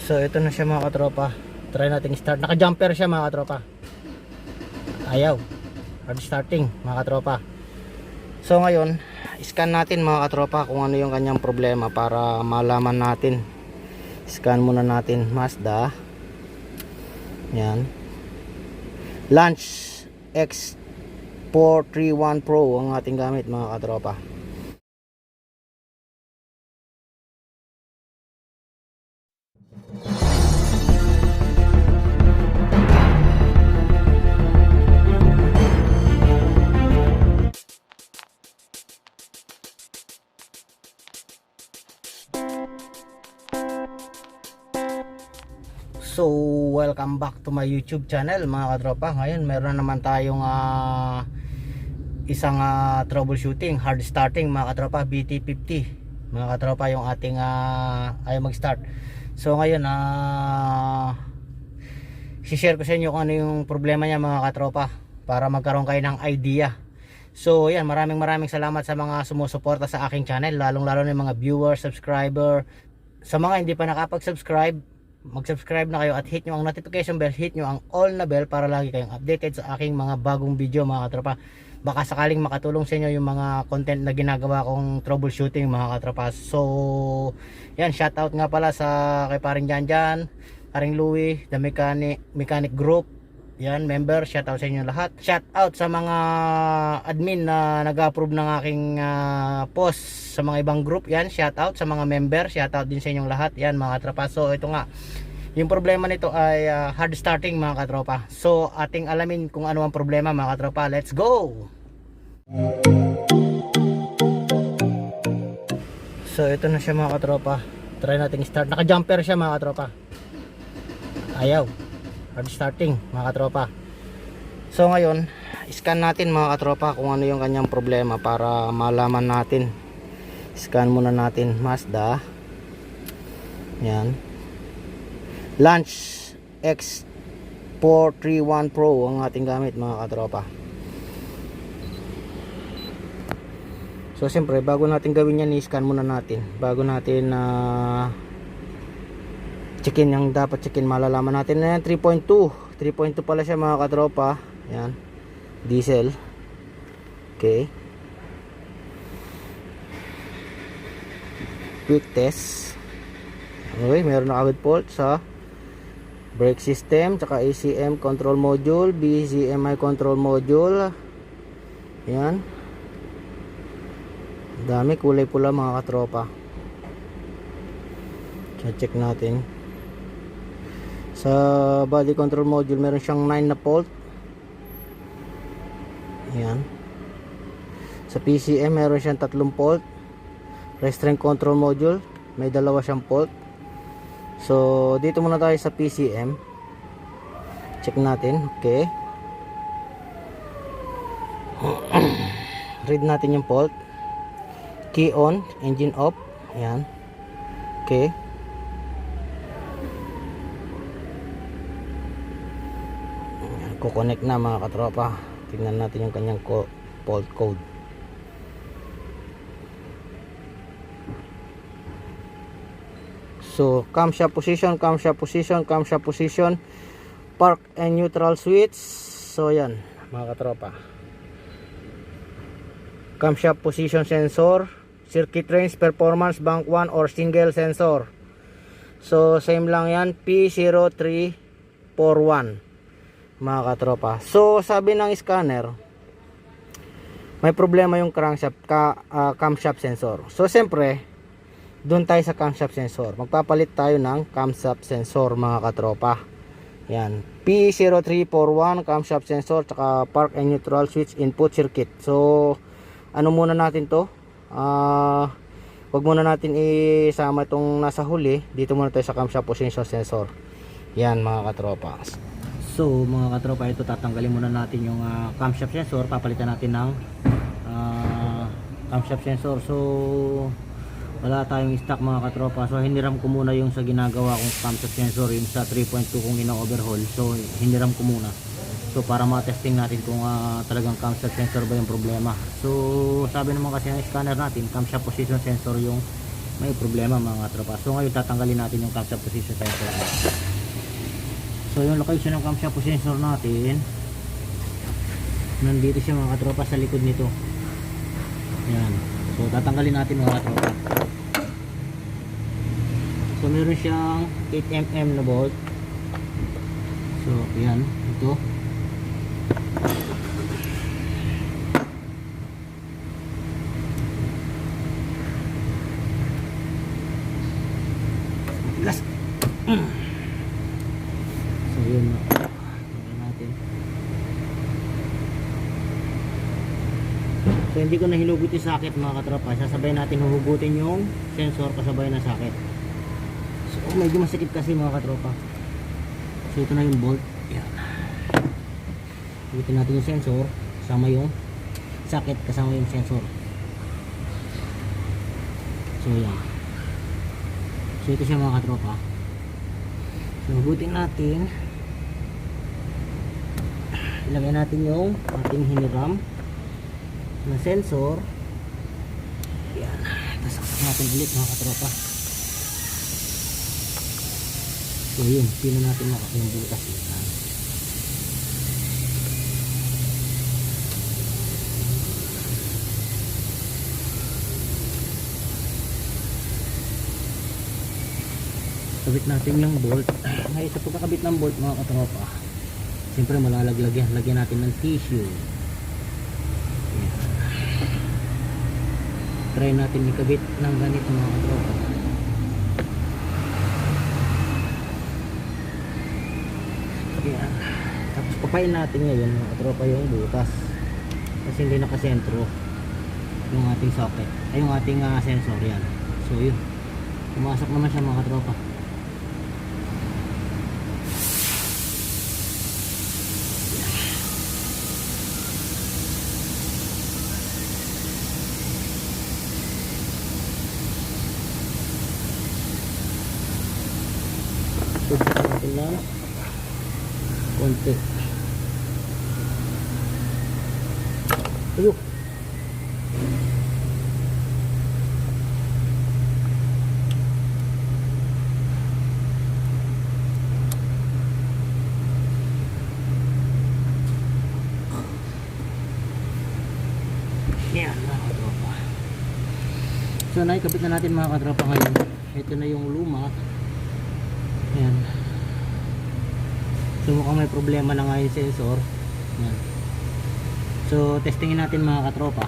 So ito na siya mga katropa. Try natin start. Naka-jumper siya mga katropa. Ayaw. Hard starting mga katropa. So ngayon, scan natin mga katropa kung ano yung kanyang problema para malaman natin. Scan muna natin Mazda. Yan. Launch X431 Pro ang ating gamit mga katropa. So welcome back to my YouTube channel mga katropa. Ngayon meron naman tayong isang troubleshooting, hard starting mga katropa, BT50 mga katropa, yung ating ayaw mag start. So ngayon share ko sa inyo kung ano yung problema niya mga katropa para magkaroon kayo ng idea. So yan, maraming salamat sa mga sumusuporta sa aking channel, lalong lalo na yung mga viewers, subscriber. Sa mga hindi pa nakapag-subscribe, mag-subscribe na kayo at hit nyo ang notification bell, hit nyo ang all na bell para lagi kayong updated sa aking mga bagong video mga katropa. Baka sakaling makatulong sa inyo yung mga content na ginagawa kong troubleshooting mga katropa. So yan, shoutout nga pala sa kay paring Janjan, paring Louie, the mechanic group. Yan, member, shoutout sa inyo lahat. Shoutout sa mga admin na nag-approve ng aking post sa mga ibang group. Yan, shoutout sa mga member, shoutout din sa inyong lahat. Yan mga katropa. So ito nga, yung problema nito ay hard starting mga katropa. So ating alamin kung ano ang problema mga katropa. Let's go! So ito na siya mga katropa. Try natin start. Naka-jumper siya mga katropa. Ayaw. Hard starting mga katropa. So ngayon, scan natin mga katropa kung ano yung kanyang problema para malaman natin. Scan muna natin Mazda. Yan. Launch X431 Pro ang ating gamit mga katropa. So siyempre bago natin gawin yan, i-scan muna natin bago natin checkin yung dapat checkin. Malalaman natin na yan 3.2 pala siya mga katropa. Yan, diesel. Okay, quick test. Okay, meron na agad fault sa brake system, tsaka ACM control module, BCMI control module. Yan, dami, kulay pula mga katropa. So check natin sa body control module, meron siyang 9 na fault. Yan. Sa PCM meron siyang 3 fault. Restraint control module, may 2 siyang fault. So dito muna tayo sa PCM. Check natin. Okay. Read natin yung fault. Key on, engine off. Yan. Okay. Connect na mga katropa. Tingnan natin yung kanyang fault code. So camshaft position, park and neutral switch. So yan mga katropa, camshaft position sensor, circuit range performance bank 1 or single sensor. So same lang yan, P0341 mga katropa. So sabi ng scanner, may problema yung crankshaft camshaft sensor. So siyempre doon tayo sa camshaft sensor, magpapalit tayo ng camshaft sensor mga katropa. Yan, P0341 camshaft sensor, tsaka park and neutral switch input circuit. So ano muna natin to, wag muna natin isama itong nasa huli. Dito muna tayo sa camshaft position sensor. Yan mga katropa. So mga katropa, ito tatanggalin muna natin yung camshaft sensor, papalitan natin ng camshaft sensor. So wala tayong stock mga katropa, so hiniram ko muna yung sa ginagawa kong camshaft sensor, yung sa 3.2 kong ina-overhaul. So hiniram ko muna, so para ma-testing natin kung talagang camshaft sensor ba yung problema. So sabi naman kasi ng scanner natin, camshaft position sensor yung may problema mga tropa. So ngayon tatanggalin natin yung camshaft position sensor. So yung location ng camshaft sensor natin, nandito siya mga tropa sa likod nito. Yan. So tatanggalin natin mga tropa. So meron siyang 8mm na bolt. So yan, ito. Last. So yun natin. So hindi ko na hinugot yung socket mga katropa. Sasabay natin huhugutin yung sensor kasabay ng socket. So medyo masikip kasi mga katropa. So ito na yung bolt. Yan. Hugutin natin yung sensor kasama yung socket kasama yung sensor. So yan. So ito siya mga katropa. So hugutin natin. Ilagay natin yung ating hiniram na sensor. Yan. Tapos saksak natin ulit mga katropa. So yun, pino natin yung butas. Yan. Kabit natin yung bolt. Ngayon sa pagkakabit ng bolt mga katropa, siyempre malalaglag yan. Lagyan natin ng tissue. Yan. Try natin ikabit ng ganito mga katropa. Yan. Tapos papain natin ngayon mga katropa yung butas, kasi hindi nakasentro yung ating socket ay yung ating sensor. Yan. So yun, pumasok naman siya mga katropa. Subukan natin na konti. Ayun. Yan mga katropa. So naikabit na natin mga katropa ngayon. Ito na yung luma. Yan. So mukhang may problema na nga yung sensor. Yan. So testingin natin mga katropa.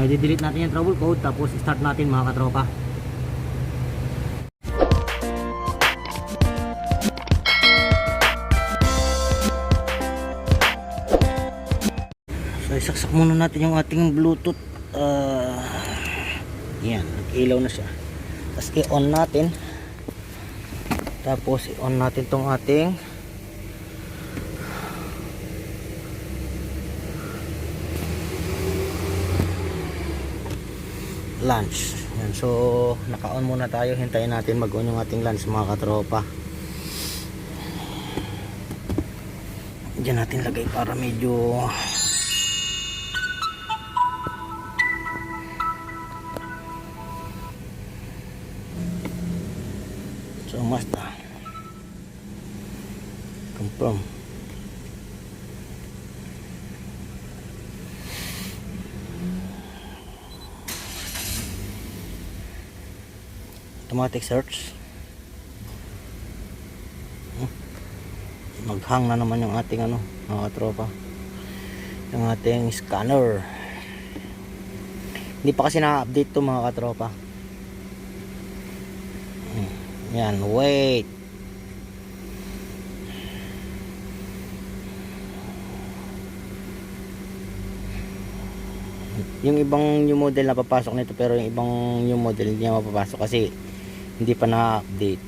I-delete natin yung trouble code, tapos start natin mga katropa. So isaksak muna natin yung ating Bluetooth. Yan, nag-ilaw na siya. Tapos i-on natin. Tapos i-on natin tong ating lunch. Yan, so naka-on muna tayo. Hintayin natin mag-on yung ating lunch mga katropa. Diyan natin lagay para medyo so Mazda confirm. Automatic search. Maghang na naman yung ating mga tropa, yung ating scanner. Hindi pa kasi na-update to mga katropa. Yan, wait. Yung ibang new model na papasok nito, pero yung ibang new model hindi na mapapasok kasi hindi pa na-update.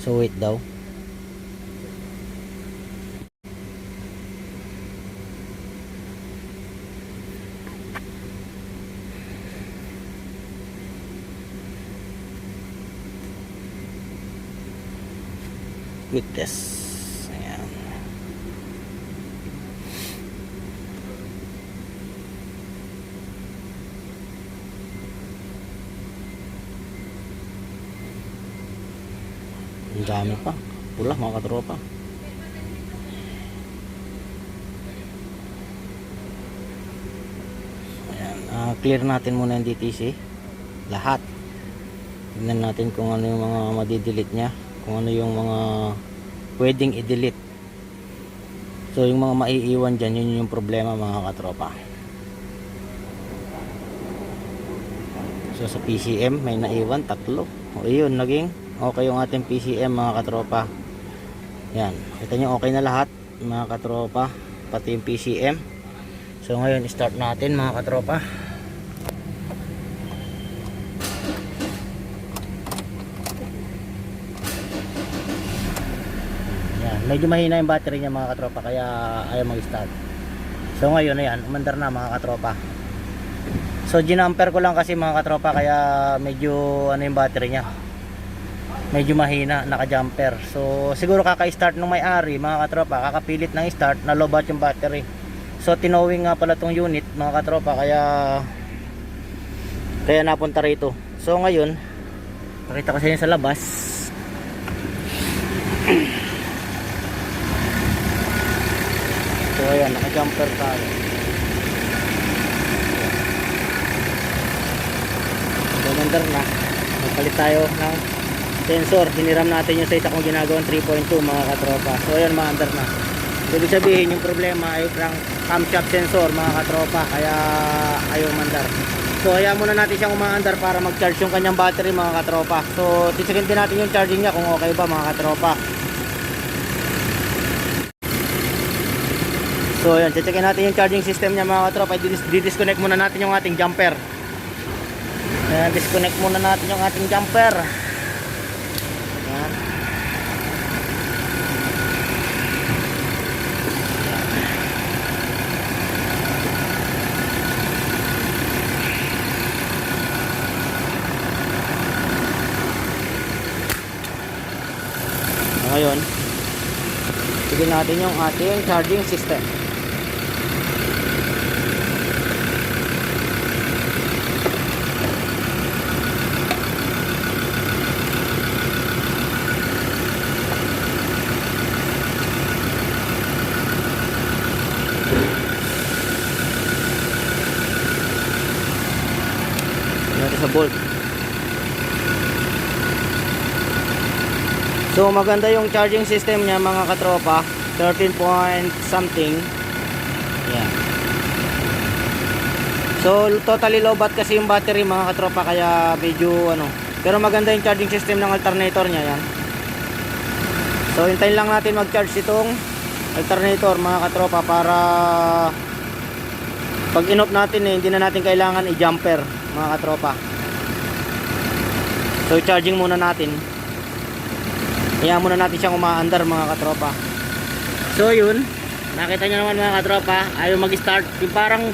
So wait daw. Quick test. Ayan. Ang dami pa. Pula mga katropa. Ayan. Clear natin muna yung DTC. Lahat. Tignan natin kung ano yung mga madidelete nya. Kung ano yung mga pwedeng i-delete. So yung mga maiiwan dyan, yun yung problema mga katropa. So sa PCM may naiwan 3. O yun, naging okay yung ating PCM mga katropa. Yan, kita nyo okay na lahat mga katropa, pati yung PCM. So ngayon start natin mga katropa. Medyo mahina yung battery niya mga katropa, kaya ayaw mag-start. So ngayon ayan, umandar na mga katropa. So ginamper ko lang kasi mga katropa, kaya medyo ano yung battery niya, medyo mahina, naka-jumper. So siguro kaka-start nung may-ari mga katropa, kakapilit ng start, na low bat yung battery. So tinowing nga pala tong unit mga katropa, kaya napunta rito. So ngayon pakita ko sa inyo sa labas. So ayan, naka-jumper tayo. So mandar na. Magpalit tayo ng sensor. Hiniram natin yung sa isa kong ginagawang 3.2 mga katropa. So ayan, maandar na. So ibig sabihin yung problema ay yung camshaft sensor mga katropa, kaya ayaw mandar. So ayan muna natin siyang umaandar para mag-charge yung kanyang battery mga katropa. So titikin din natin yung charging niya kung okay ba mga katropa. So ayan, checkin natin yung charging system niya mga katropa. Di-disconnect muna natin yung ating jumper. Ayan, disconnect muna natin yung ating jumper. Ayan. Ngayon, tignan natin yung ating charging system. Sa bolt. So maganda yung charging system niya mga katropa, 13 point something. Yan. So totally low bat kasi yung battery mga katropa, kaya medyo ano, pero maganda yung charging system ng alternator niya. Yan. So hintayin lang natin mag-charge itong alternator mga katropa, para pag in-off natin hindi na natin kailangan i-jumper mga katropa. So charging muna natin. Kaya muna natin siyang umaandar mga katropa. So yun, nakita nyo naman mga katropa, ayaw mag-start. Yung parang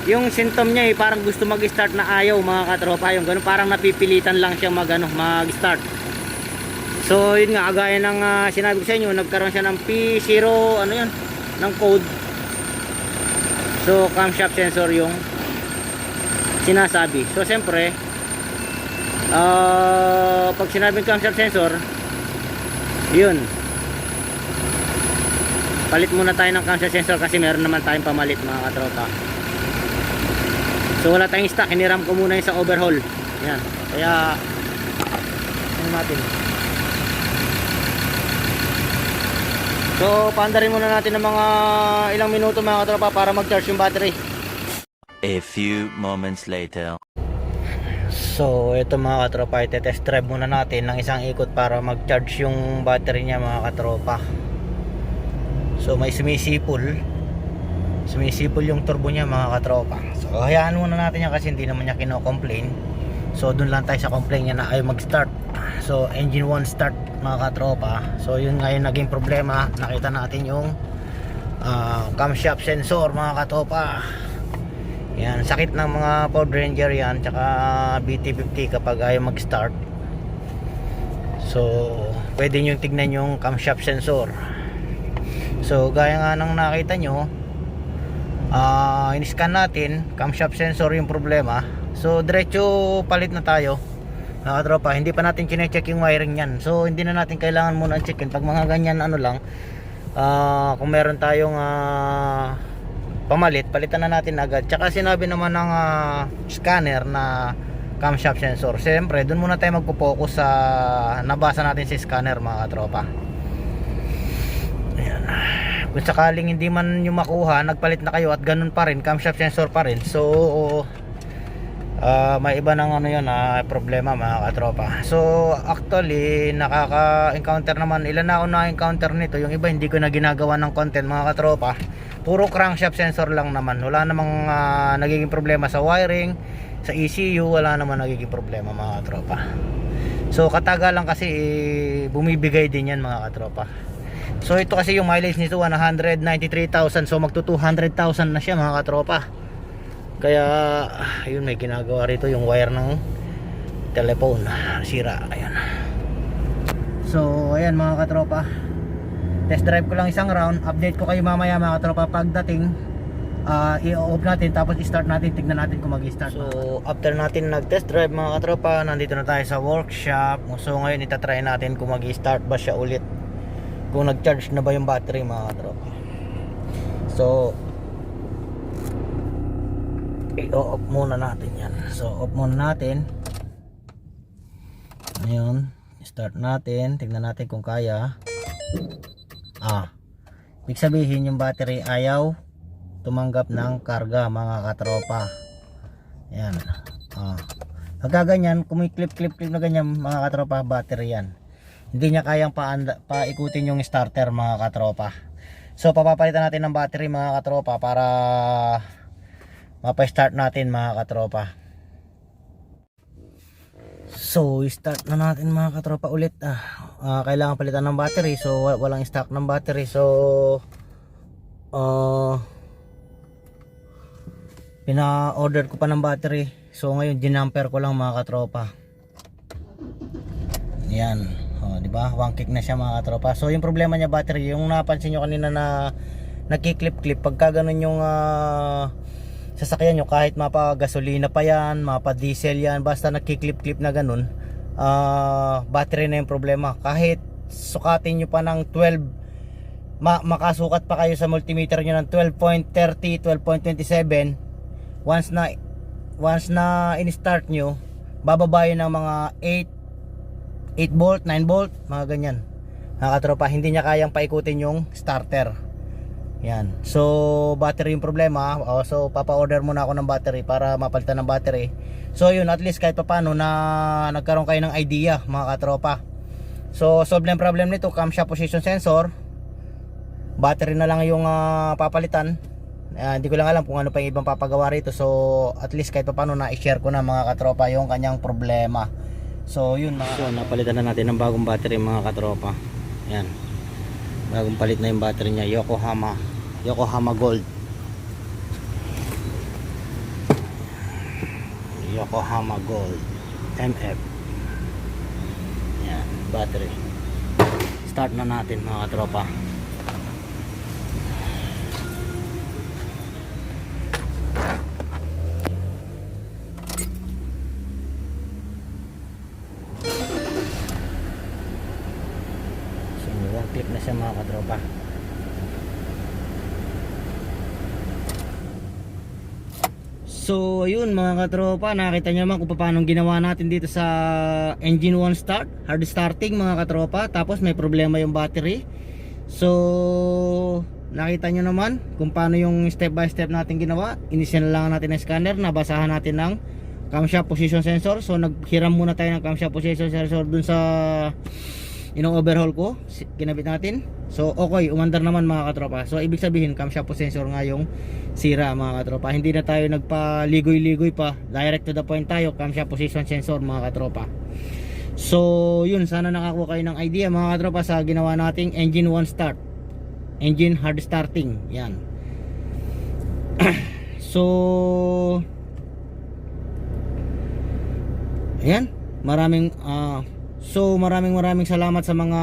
yung symptom niya parang gusto mag-start na ayaw mga katropa. Yung ganun, parang napipilitan lang siya mag-start. So yun nga, agaya ng sinabi ko sa inyo, nagkaroon siya ng P0 ano yun, ng code. So camshaft sensor yung sinasabi. So siyempre pag sinabing camshaft sensor, yun, palit muna tayo ng camshaft sensor kasi meron naman tayong pamalit mga katropa. So wala tayong stock, hiniram ko muna yung sa overhaul. Yan, kaya ano natin. So paandarin muna natin ng mga ilang minuto mga katropa para mag-charge yung battery. A few moments later. So ito mga katropa, i-test drive muna natin ng isang ikot para mag-charge yung battery niya mga katropa. So may sumisipol yung turbo niya mga katropa. So hayaan muna natin yan kasi hindi naman niya kino-complain. So dun lang tayo sa complain niya na ayaw mag-start. So engine 1 start mga katropa. So yun nga yung naging problema. Nakita natin yung camshaft sensor mga katropa. Yan, sakit ng mga Ford Ranger yan, tsaka BT50 kapag ayaw mag-start. So pwede nyo tignan yung camshaft sensor. So gaya nga ng nakita nyo, in-scan natin, camshaft sensor yung problema. So diretso palit na tayo. mga katropa, hindi pa natin chine-check yung wiring yan. So hindi na natin kailangan muna checkin pag mga ganyan ano lang. Kung meron tayong pamalit, palitan na natin agad. Tsaka sinabi naman ng scanner na camshaft sensor, siyempre dun muna tayo magpo-focus sa nabasa natin sa scanner mga katropa. Ayan. Kung sakaling hindi man yung makuha, nagpalit na kayo at ganun pa rin, camshaft sensor pa rin, so may iba ng ano yun, problema mga katropa. So actually nakaka-encounter naman, ilan na ako na-encounter nito. Yung iba hindi ko na ginagawa ng content mga katropa, puro crankshaft sensor lang naman, wala namang nagiging problema sa wiring, sa ECU, wala namang nagiging problema mga katropa. So katagalan kasi bumibigay din yan mga katropa. So ito kasi yung mileage nito 193,000, so magto 200,000 na siya mga katropa. Kaya ayun, may ginagawa rito yung wire ng telephone sira. Ayan. So ayan mga katropa, test drive ko lang isang round, update ko kayo mamaya mga katropa pagdating. I-off natin tapos i-start natin, tignan natin kung mag-start. So after natin nag-test drive mga katropa, nandito na tayo sa workshop. So ngayon itatry natin kung mag-start ba siya ulit, kung nag-charge na ba yung battery mga katropa. So i-off muna natin yan. So off muna natin. Ngayon start natin, tignan natin kung kaya. Ibig sabihin yung battery ayaw tumanggap ng karga mga katropa. Yan. Pagka ganyan, kung may clip na ganyan mga katropa, battery yan. Hindi niya kayang paikutin yung starter mga katropa. So papapalitan natin ng battery mga katropa para mapa-start natin mga katropa. So start na natin mga katropa ulit. Kailangan palitan ng battery, so walang stock ng battery. So pina-order ko pa ng battery. So ngayon dinamper ko lang mga katropa. Yan. Di ba? 1 kick na siya mga katropa. So yung problema niya battery, yung napansin niyo kanina na nagki-clip pagka ganun yung sasakyan nyo, kahit mapa gasolina pa yan, mapa diesel yan, basta nagki-clip na ganun, battery na yung problema. Kahit sukatin nyo pa ng 12, makasukat pa kayo sa multimeter nyo ng 12.30, 12.27, once na in-start nyo, bababa yun ng mga 8 volt, 9 volt, mga ganyan mga katropa. Hindi niya kayang paikutin yung starter. Yan. So battery yung problema. So papa-order muna ako ng battery para mapalitan ng battery. So yun, at least kahit paano na nagkaroon kayo ng idea mga katropa. So solve na yung problem nito, camshaft position sensor. Battery na lang yung papalitan. Hindi ko lang alam kung ano pa yung ibang papagawa rito. So at least kahit paano na i-share ko na mga katropa yung kanyang problema. So yun mga so, napalitan na natin ng bagong battery mga katropa. Yan. Bagong palit na yung battery niya, Yokohama Gold. Yokohama Gold MF. Yan, battery. Start na natin mga katropa. So, click na siya mga katropa. So ayun mga katropa, nakita nyo naman kung paano ginawa natin dito sa engine 1 start, hard starting mga katropa. Tapos may problema yung battery. So nakita nyo naman kung paano yung step by step natin ginawa. Inisin lang natin ng scanner, nabasahan natin ng camshaft position sensor. So naghiram muna tayo ng camshaft position sensor dun sa ino-overhaul ko, kinabit natin. So okay, umandar naman mga katropa. So ibig sabihin camshaft sensor nga yung sira mga katropa. Hindi na tayo nagpaligoy-ligoy pa, direct to the point tayo, camshaft position sensor mga katropa. So yun, sana nakakuha kayo ng idea mga katropa sa ginawa nating engine 1 start, engine hard starting. Yan. So ayan, maraming salamat sa mga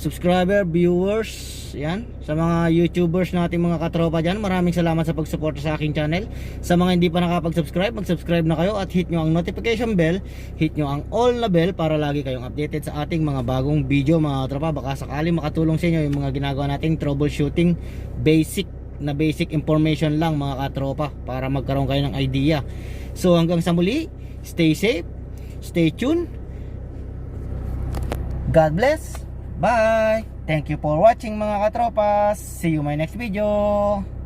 subscriber, viewers, yan, sa mga YouTubers natin mga katropa dyan, maraming salamat sa pagsuporta sa aking channel. Sa mga hindi pa nakapag-subscribe, mag-subscribe na kayo at hit nyo ang notification bell, hit nyo ang all na bell para lagi kayong updated sa ating mga bagong video mga katropa. Baka sakali makatulong sa inyo yung mga ginagawa nating troubleshooting, basic information lang mga katropa, para magkaroon kayo ng idea. So hanggang sa muli, stay safe, stay tuned, God bless, bye. Thank you for watching mga katropas. See you my next video.